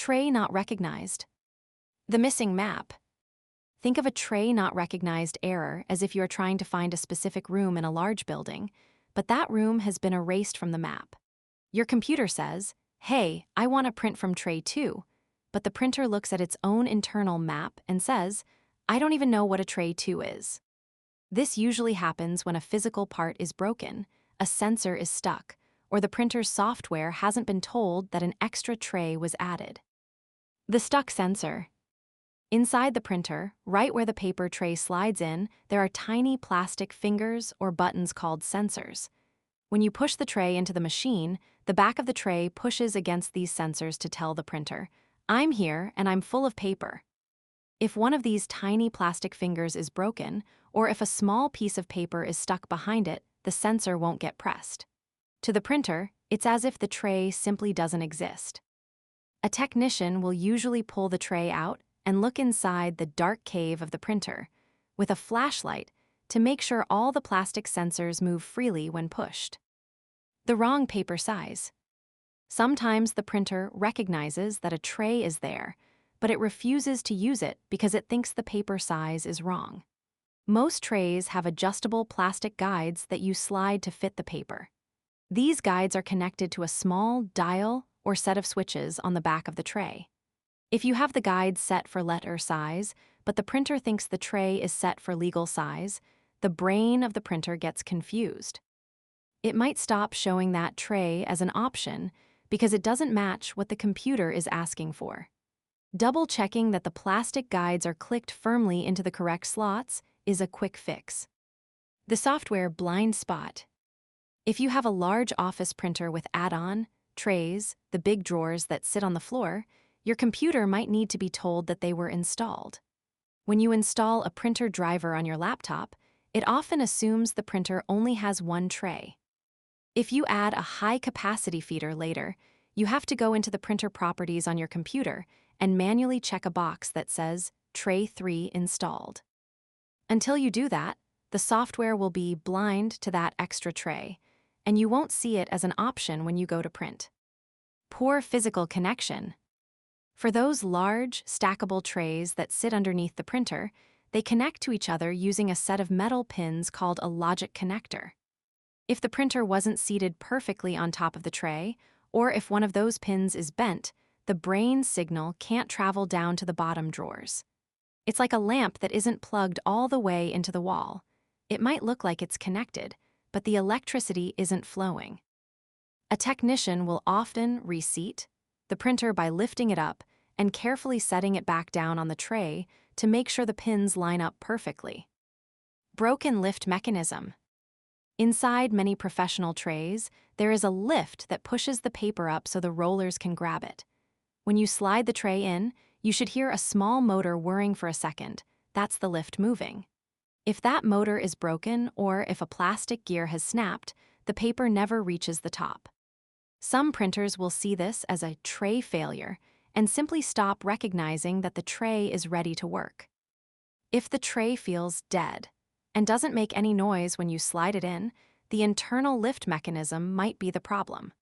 Tray not recognized. The missing map. Think of a tray not recognized error as if you are trying to find a specific room in a large building, but that room has been erased from the map. Your computer says, "Hey, I want to print from tray 2, but the printer looks at its own internal map and says, "I don't even know what a tray 2 is." This usually happens when a physical part is broken, a sensor is stuck, or the printer's software hasn't been told that an extra tray was added. The stuck sensor. Inside the printer, right where the paper tray slides in, there are tiny plastic fingers or buttons called sensors. When you push the tray into the machine, the back of the tray pushes against these sensors to tell the printer, "I'm here and I'm full of paper." If one of these tiny plastic fingers is broken, or if a small piece of paper is stuck behind it, the sensor won't get pressed. To the printer, it's as if the tray simply doesn't exist. A technician will usually pull the tray out and look inside the dark cave of the printer with a flashlight to make sure all the plastic sensors move freely when pushed. The wrong paper size. Sometimes the printer recognizes that a tray is there, but it refuses to use it because it thinks the paper size is wrong. Most trays have adjustable plastic guides that you slide to fit the paper. These guides are connected to a small dial or set of switches on the back of the tray. If you have the guide set for letter size, but the printer thinks the tray is set for legal size, the brain of the printer gets confused. It might stop showing that tray as an option because it doesn't match what the computer is asking for. Double-checking that the plastic guides are clicked firmly into the correct slots is a quick fix. The software blind spot. If you have a large office printer with add-on, trays, the big drawers that sit on the floor, your computer might need to be told that they were installed. When you install a printer driver on your laptop, it often assumes the printer only has one tray. If you add a high-capacity feeder later, you have to go into the printer properties on your computer and manually check a box that says Tray 3 installed. Until you do that, the software will be blind to that extra tray, and you won't see it as an option when you go to print. Poor physical connection. For those large, stackable trays that sit underneath the printer, they connect to each other using a set of metal pins called a logic connector. If the printer wasn't seated perfectly on top of the tray, or if one of those pins is bent, the brain signal can't travel down to the bottom drawers. It's like a lamp that isn't plugged all the way into the wall. It might look like it's connected, but the electricity isn't flowing. A technician will often reseat the printer by lifting it up and carefully setting it back down on the tray to make sure the pins line up perfectly. Broken lift mechanism. Inside many professional trays, there is a lift that pushes the paper up so the rollers can grab it. When you slide the tray in, you should hear a small motor whirring for a second. That's the lift moving. If that motor is broken or if a plastic gear has snapped, the paper never reaches the top. Some printers will see this as a tray failure and simply stop recognizing that the tray is ready to work. If the tray feels dead and doesn't make any noise when you slide it in, the internal lift mechanism might be the problem.